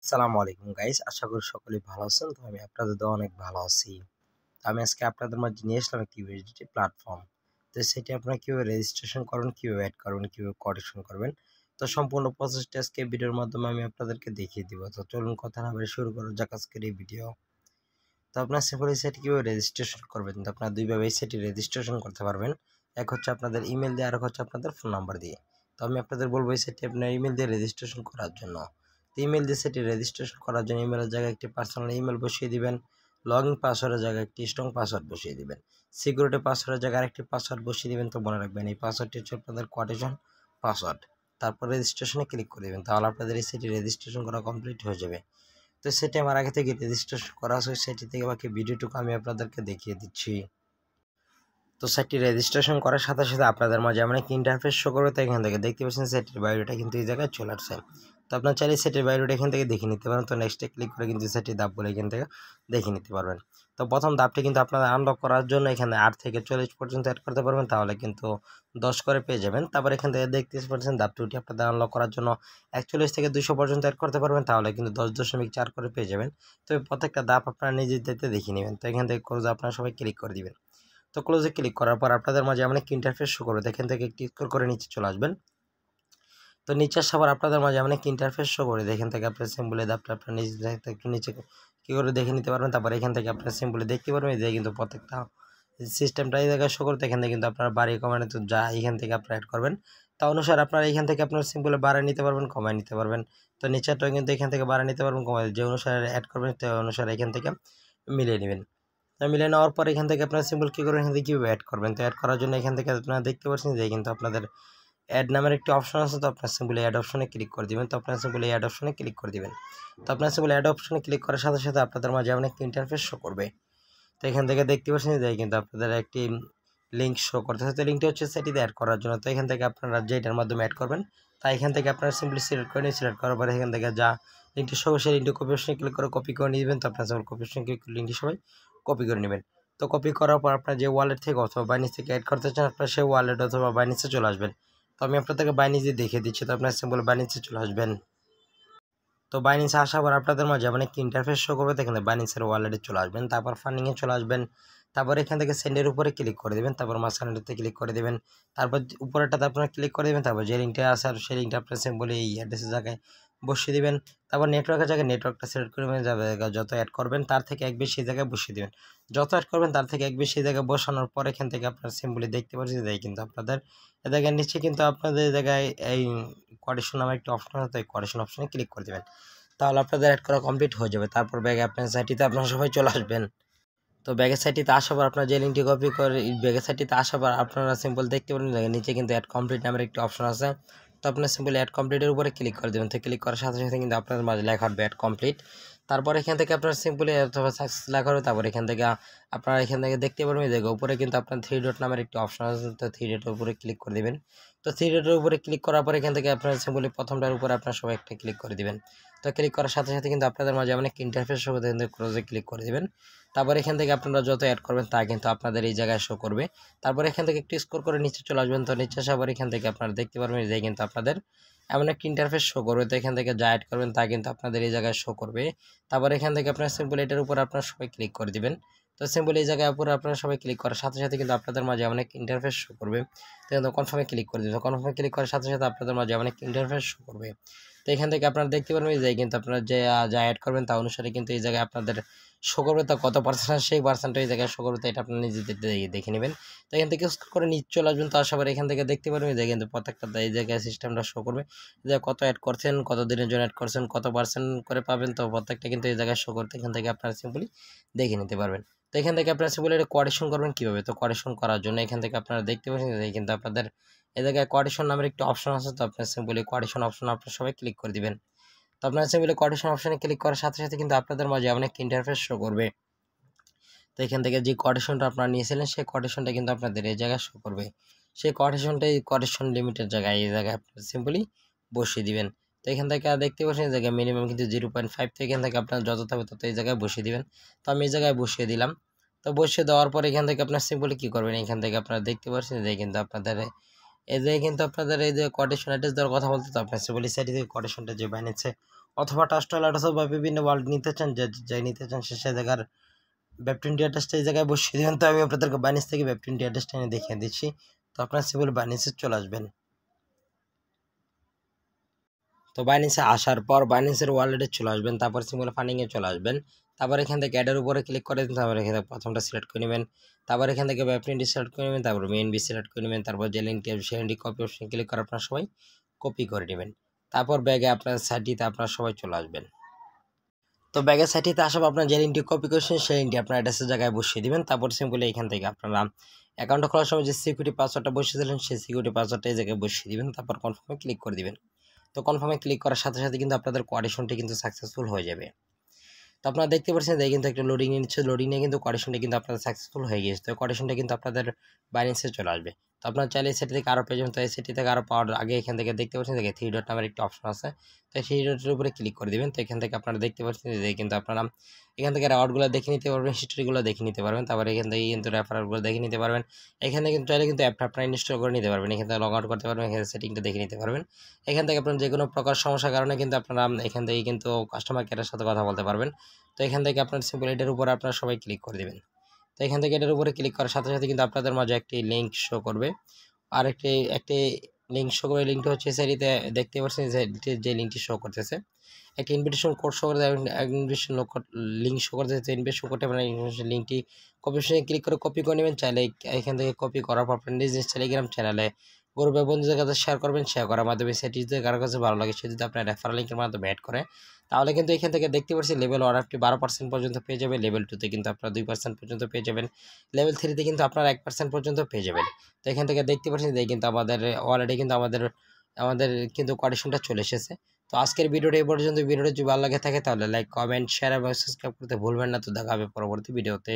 আসসালামু আলাইকুম গাইস, আশা করি সকলেই ভালো আছেন। তো আমি আপনাদের দোয়া অনেক ভালো আছি। তো আমি আজকে আপনাদের মাঝে নিয়ে আসলাম একটি ইউএসডিটি প্ল্যাটফর্ম। তো সেটি আপনারা কিভাবে রেজিস্ট্রেশন করবেন, কিভাবে অ্যাড করবেন, কিভাবে কালেকশন করবেন, তো সম্পূর্ণ প্রসেসটা আজকে ভিডিওর মাধ্যমে আমি আপনাদেরকে দেখিয়ে দিব। তো চলুন কথা না বলে শুরু করা যাক আজকের এই ভিডিও। তো আপনার সিম্পলি সেটি কিভাবে রেজিস্ট্রেশন করবেন, তো আপনারা দুইভাবে সেটি রেজিস্ট্রেশন করতে পারবেন। এক হচ্ছে আপনাদের ইমেল দিয়ে, আর এক হচ্ছে আপনাদের ফোন নাম্বার দিয়ে। তো আমি আপনাদের বলবো এই সেটি আপনার ইমেল দিয়ে রেজিস্ট্রেশন করার জন্য। তো ইমেল দিয়ে সেটি রেজিস্ট্রেশন করার জন্য ইমেলের জায়গায় একটি পার্সোনাল ইমেল বসিয়ে দিবেন। লগ ইন পাসওয়ার্ডের জায়গায় একটি স্ট্রং পাসওয়ার্ড বসিয়ে দিবেন। সিকিউরিটি পাসওয়ার্ডের জায়গায় আরেকটি পাসওয়ার্ড বসিয়ে দিবেন। তো মনে রাখবেন এই পাসওয়ার্ডটি হচ্ছে আপনাদের কোটেশন পাসওয়ার্ড। তারপর রেজিস্ট্রেশনে ক্লিক করে দেবেন, তাহলে আপনাদের এই সেটি রেজিস্ট্রেশন করা কমপ্লিট হয়ে যাবে। তো সেটি আমার আগে থেকে রেজিস্ট্রেশন করা আছে, সেটি থেকে বাকি ভিডিওটুকু আমি আপনাদেরকে দেখিয়ে দিচ্ছি। তো সাইটটি রেজিস্ট্রেশন করার সাথে সাথে আপনাদের মাঝে এমন একটি ইন্টারফেস শো করবে। তো এখান থেকে দেখতে পাচ্ছেন সেটির বায়োডাটা কিন্তু এই জায়গায় চলে আসছে। তো আপনার চাইলে সেটির বায়োডাটা এখান থেকে দেখে নিতে পারেন। তো নেক্সটে ক্লিক করে কিন্তু সেটির ধাপগুলো এখান থেকে দেখে নিতে পারবেন। তো প্রথম ধাপটি কিন্তু আপনারা আনলক করার জন্য এখানে 8 থেকে 40 পর্যন্ত অ্যাড করতে পারবেন, তাহলে কিন্তু 10 করে পেয়ে যাবেন। তারপর এখান থেকে দেখতে পাচ্ছেন ধাপ 2টি আপনাদের আনলক করার জন্য 41 থেকে 200 পর্যন্ত অ্যাড করতে পারবেন, তাহলে কিন্তু 10.4 করে পেয়ে যাবেন। তবে প্রত্যেকটা ধাপ আপনারা নিজেদের দেখে নেবেন। তো এখান থেকে ক্লোজ আপনারা সবাই ক্লিক করে দিবেন। তো ক্লোজে ক্লিক করার পর আপনাদের মাঝে এমন একটি ইন্টারফেস শো করবে। এখান থেকে একটি স্ক্রল করে নিচে চলে আসবেন। তো নিচে আসার পর আপনাদের মাঝে এমন একটি ইন্টারফেস শো করে, এখান থেকে আপনার সিম্বলে ধাপটা আপনার নিচে একটু নিচে কী করে দেখে নিতে পারবেন। তারপর এখান থেকে আপনার সিম্বলে দেখতে পারবেন যে কিন্তু প্রত্যেকটা সিস্টেমটা এই জায়গায় শো করতে, এখান থেকে কিন্তু আপনার বাড়ি কমানো তো যা এখান থেকে আপনারা অ্যাড করবেন তা অনুসারে আপনারা এখান থেকে আপনার সিম্বলে বাড়ায় নিতে পারবেন, কমায় নিতে পারবেন। তো নিচেরটাও কিন্তু এখান থেকে বাড়ায় নিতে পারবেন, কমায় যে অনুসারে অ্যাড করবেন তো অনুসারে এখান থেকে মিলিয়ে নেবেন। মিলিয়ে নেওয়ার পর এখান থেকে আপনার সিম্বল কী করবেন, এখান থেকে কীভাবে অ্যাড করবেন। তো অ্যাড করার জন্য এখান থেকে আপনারা দেখতে পাচ্ছেন যে কিন্তু আপনাদের অ্যাড নামের একটি অপশন আছে। তো আপনার সিম্বল অ্যাড অপশনে ক্লিক করে দিবেন। তো আপনার সিম্বল অ্যাড অপশনে ক্লিক করে দিবেন। তো আপনার সিম্বল অ্যাড অপশনে ক্লিক করার সাথে সাথে আপনাদের মাঝে এমন একটি ইন্টারফেস শো করবে। তো এখান থেকে দেখতে পাচ্ছেন যে কিন্তু আপনাদের একটি লিঙ্ক শো করতেছে। তো লিঙ্কটি হচ্ছে সেটিতে অ্যাড করার জন্য। তো এখান থেকে আপনারা যেটার মাধ্যমে অ্যাড করবেন তাই এখান থেকে আপনারা সিম্পলি সিলেক্ট করে নিয়ে সিলেক্ট করার পরে এখান থেকে যা লিঙ্কটি শো সেই লিঙ্কটি কপি অপশনে ক্লিক করে কপি করে নেবেন। তো আপনার সিম্পল কপি অপশনে ক্লিক করে লিঙ্কটি সবাই কপি করে নেবেন। তো কপি করার পর আপনার যে ওয়ালেট থেকে অথবা বাইনিস থেকে অ্যাড করতে চান আপনার সেই ওয়ালেট অথবা বাইনিসে চলে আসবেন। তো আমি আপনাদেরকে বাইনিসে দেখিয়ে দিচ্ছি। তো আপনার সিম্পল বাইনিসে চলে আসবেন। তো বাইনিসে আসার পর আপনাদের মাঝে মানে কি ইন্টারফেস শো করবে, এখানে বাইনিসের ওয়ালেটে চলে আসবেন। তারপর ফান্ডিংয়ে চলে আসবেন। তারপর এখান থেকে সেন্ডের উপরে ক্লিক করে দেবেন। তারপর মাঝখানেটাতে ক্লিক করে দেবেন। তারপর উপরেরটাতে আপনারা ক্লিক করে দেবেন। তারপর যে লিঙ্কটা আছে আর সেই লিঙ্কটা আপনার সিম্পলি এই অ্যাড্রেসের জায়গায় বসিয়ে দেবেন। তারপর নেটওয়ার্কের জায়গায় নেটওয়ার্কটা সিলেক্ট করে দেবেন। যত অ্যাড করবেন তার থেকে এক বেশি জায়গায় বসিয়ে দেবেন। যত অ্যাড করবেন তার থেকে এক বেশি জায়গায় বসানোর পর এখান থেকে আপনার সিম্পলি দেখতে পাচ্ছেন যে কিন্তু আপনাদের এ জায়গায় নিচে কিন্তু আপনাদের জায়গায় এই কোয়ারেশন নামে একটা অপশন আছে। এই কোয়ারেশন অপশনে ক্লিক করে দেবেন, তাহলে আপনাদের অ্যাড করা কমপ্লিট হয়ে যাবে। তারপর ব্যাগে আপনার সাইটটিতে আপনারা সবাই চলে আসবেন। তো ব্যাগের সাইটটিতে আসার পর আপনার যে লিঙ্কটি কপি করে ব্যাগের সাইটটিতে আসার পর আপনারা সিম্পল দেখতে পারেন নিচে কিন্তু অ্যাড কমপ্লিট নামের একটি অপশন আছে। তো আপনার সিম্পল অ্যাড কমপ্লিটের উপরে ক্লিক করে দেবেন। তো ক্লিক করার সাথে সাথে কিন্তু আপনার মাঝে লেখা হবে অ্যাড কমপ্লিট। তারপর এখান থেকে আপনার সিম্পলি অথবা সাকসেস লেখা হবে। তারপর এখান থেকে আপনারা এখান থেকে দেখতে পারবেন যে উপরে কিন্তু আপনার 3 ডট নামের একটি অপশন আছে। তো 3 ডটের উপরে ক্লিক করে দেবেন। তো 3 ডটের উপরে ক্লিক করার পর এখান থেকে আপনার সিম্পলি প্রথমটার উপরে আপনার সবাই একটা ক্লিক করে দেবেন। তো ক্লিক করার সাথে সাথে কিন্তু আপনাদের মাঝে অনেক ইন্টারফেস হবে, ক্লোজে ক্লিক করে দেবেন। তারপর এখান থেকে আপনারা যত অ্যাড করবেন তা কিন্তু আপনাদের এই জায়গায় শো করবে। তারপর এখান থেকে একটু স্ক্রল করে নিচে চলে আসবেন। তো নিচে আসার পর এখান থেকে আপনারা দেখতে পারবেন যে কিন্তু আপনাদের এমন একটা ইন্টারফেস শো করবে। তো এখান থেকে যা অ্যাড করবেন তা কিন্তু আপনাদের এই জায়গায় শো করবে। তারপর এখান থেকে আপনার সিম্পল এটার উপর আপনারা সবাই ক্লিক করে দিবেন। তো সিম্পল এই জায়গায় উপরে আপনারা সবাই ক্লিক করার সাথে সাথে কিন্তু আপনাদের মাঝে অনেক ইন্টারফেস শো করবে। তো কনফার্মে ক্লিক করে দেবেন। কনফার্মে ক্লিক করার সাথে সাথে আপনাদের মাঝে অনেক ইন্টারফেস শো করবে। তো এখান থেকে আপনারা দেখতে পারবেন যে কিন্তু আপনারা যা অ্যাড করবেন তা অনুসারে কিন্তু এই জায়গায় আপনাদের শো করবে। তা কত পার্সেন্ট সেই পার্সেন্ট এই জায়গায় শো করবে, তো এটা আপনারা নিজেদের দেখে নেবেন। তো এখান থেকে স্ক্রল করে নিচে চলে আসবেন। তো আসার পর এখান থেকে দেখতে পারবেন যে কিন্তু প্রত্যেকটা এই জায়গায় সিস্টেমটা শো করবে যে কত অ্যাড করছেন, কত দিনের জন্য অ্যাড করছেন, কত পার্সেন্ট করে পাবেন। তো প্রত্যেকটা কিন্তু এই জায়গায় শো করতে এখান থেকে আপনারা সিম্পলি দেখে নিতে পারবেন। তো এখান থেকে আপনারা সিম্পলি এটা কোয়ারেকশন করবেন কীভাবে। তো কোয়ারেকশন করার জন্য এখান থেকে আপনারা দেখতে পাচ্ছেন যে কিন্তু আপনাদের এই জায়গায় কোয়ারেকশন নামের একটি অপশন আছে। তো আপনার সিম্পলি কোয়ারেকশন অপশন আপনারা সবাই ক্লিক করে দিবেন। তো আপনারা সিম্পলি কোয়ারেকশন অপশনে ক্লিক করার সাথে সাথে কিন্তু আপনাদের মাঝে অনেক ইন্টারফেস শো করবে। তো এখান থেকে যে কোটেশনটা আপনারা নিয়েছিলেন সেই কোটেশনটা কিন্তু আপনাদের এই জায়গায় শো করবে। সেই কোটেশনটাই কোটেশন লিমিটের জায়গায় এই জায়গায় আপনারা সিম্পলি বসিয়ে দিবেন। তো এখান থেকে দেখতে পাচ্ছেন এই জায়গায় মিনিমাম কিন্তু 0.5 তো এখান থেকে আপনার যত হবে তত এই জায়গায় বসিয়ে দিবেন। তো আমি এই জায়গায় বসিয়ে দিলাম। তো বসিয়ে দেওয়ার পর এখান থেকে আপনার সিম্পলি কী করবেন, এখান থেকে আপনারা দেখতে পাচ্ছেন যে কিন্তু আপনাদের এই যে কিন্তু আপনাদের এই যে কোটেশন অ্যাড্রেস দেওয়ার কথা বলতে, তো আপনার সিম্পলি সাইড থেকে কোটেশনটা যে বানিয়েছে অথবা ট্রাস্ট ওয়ালেট অথবা বিভিন্ন ওয়ালেট নিতে চান, যে নিতে চান সে জায়গার ওয়েব20 অ্যাড্রেসটা এই জায়গায় বসিয়ে দেবেন। তো আমি আপনাদেরকে বাইন্যান্স থেকে ওয়েব20 অ্যাড্রেসটা এনে দেখিয়ে দিচ্ছি। তো আপনারা সিম্পল বাইন্যান্সে চলে আসবেন। তো বাইন্যান্সে আসার পর বাইন্যান্সের ওয়ালেটে চলে আসবেন, তারপর সিম্পল ফান্ডিংয়ে চলে আসবেন। তারপর এখান থেকে অ্যাডের উপরে ক্লিক করে দিন, তারপর এখানে প্রথমটা সিলেক্ট করে নেবেন। তারপর এখান থেকে ওয়েব20 সিলেক্ট করে নেবেন, তারপর মেইনবি সিলেক্ট করে নেবেন। তারপর যে লিঙ্কটি সেই লিঙ্কটি কপি অপশন ক্লিক করে আপনারা সবাই কপি করে নেবেন। তারপর ব্যাগে আপনার সাইটটিতে আপনারা সবাই চলে আসবেন। তো ব্যাগের সাইটটিতে আসার আপনার যে লিঙ্কটি কপি করেছেন সেই লিঙ্কটি আপনার অ্যাড্রেসের জায়গায় বসিয়ে দিবেন। তারপর সিম্পলি এখান থেকে আপনারা অ্যাকাউন্টটা খোলার সময় যে সিকিউরিটি পাসওয়ার্ডটা বসিয়ে দিলেন সেই সিকিউরিটি পাসওয়ার্ডটা এই জায়গায় বসিয়ে দিবেন। তারপর কনফার্মে ক্লিক করে দিবেন। তো কনফার্মে ক্লিক করার সাথে সাথে কিন্তু আপনাদের কোয়ারেশনটি কিন্তু সাকসেসফুল হয়ে যাবে। তো আপনারা দেখতে পাচ্ছেন যে কিন্তু একটা লোডিং নিচ্ছে, লোডিং নিয়ে কিন্তু কোয়ারেশনটা কিন্তু আপনাদের সাকসেসফুল হয়ে গিয়েছে। তো কোয়ারেশনটা কিন্তু আপনাদের বাইন্যান্সে চলে আসবে। তো আপনারা চাইলে সেটি থেকে আরও পেয়ে যাবেন। তো এই সেটি থেকে আরও পাওয়ার আগে এখান থেকে দেখতে পাচ্ছেন যে 3 ডট নামের একটি অপশন আছে। তো সেই ডটের উপরে ক্লিক করে দিবেন। তো এখান থেকে আপনারা দেখতে পাচ্ছেন যে কিন্তু আপনারা এখান থেকে রেওয়ার্ডগুলো দেখে নিতে পারবেন, হিস্ট্রিগুলো দেখে নিতে পারবেন। তারপরে এখান থেকে কিন্তু রেফারেলগুলো দেখে নিতে পারবেন। এখানে কিন্তু চাইলে কিন্তু অ্যাপটা আপনারা ইনস্টল করে নিতে পারবেন। এখান থেকে লগ আউট করতে পারবেন, এখানে সেটিংটা দেখে নিতে পারবেন। এখান থেকে আপনার যে কোনো প্রকার সমস্যার কারণে কিন্তু আপনারা এখান থেকে কিন্তু কাস্টমার কেয়ারের সাথে কথা বলতে পারবেন। তো এখান থেকে আপনার সিম্পল এটার উপরে আপনারা সবাই ক্লিক করে দেবেন। তো এখান থেকে এটার উপরে ক্লিক করার সাথে সাথে কিন্তু আপনাদের মাঝে একটি লিঙ্ক শো করবে, আর একটি লিঙ্ক শো করবে। লিঙ্কটা হচ্ছে সেটিতে দেখতে পাচ্ছেন যে লিঙ্কটি শো করতেছে, একটা ইনভিটেশন কোড শো করে ইনভিটেশন লিঙ্ক শো করতেছে। ইনভিটেশন কোডে আপনার ইনভিটেশন লিঙ্কটি কপি অপশনে ক্লিক করে কপি করে নেবেন। চাইলে এখান থেকে কপি করার পর আপনার নিজ টেলিগ্রাম চ্যানেলে গ্রুপে বন্ধুদের কাছে শেয়ার করবেন। শেয়ার করার মাধ্যমে সেটি যদি কারোর কাছে ভালো লাগে সে যদি আপনার রেফারেল লিঙ্কের মাধ্যমে অ্যাড করে, তাহলে কিন্তু এখান থেকে দেখতে পাচ্ছি লেভেল 1 আপনি 12% পর্যন্ত পেয়ে যাবেন, লেভেল 2তে কিন্তু আপনারা 2% পর্যন্ত পেয়ে যাবেন, লেভেল 3তে কিন্তু আপনারা 1% পর্যন্ত পেয়ে যাবেন। তো এখান থেকে দেখতে পাচ্ছেন যে কিন্তু আমাদের অলরেডি কিন্তু আমাদের কিন্তু কোয়ারেশনটা চলে এসেছে। তো আজকের ভিডিওটা এই পর্যন্ত। ভিডিওটা যদি ভালো লাগে থাকে তাহলে লাইক, কমেন্ট, শেয়ার এবং সাবস্ক্রাইব করতে ভুলবেন না। তো দেখা হবে পরবর্তী ভিডিওতে।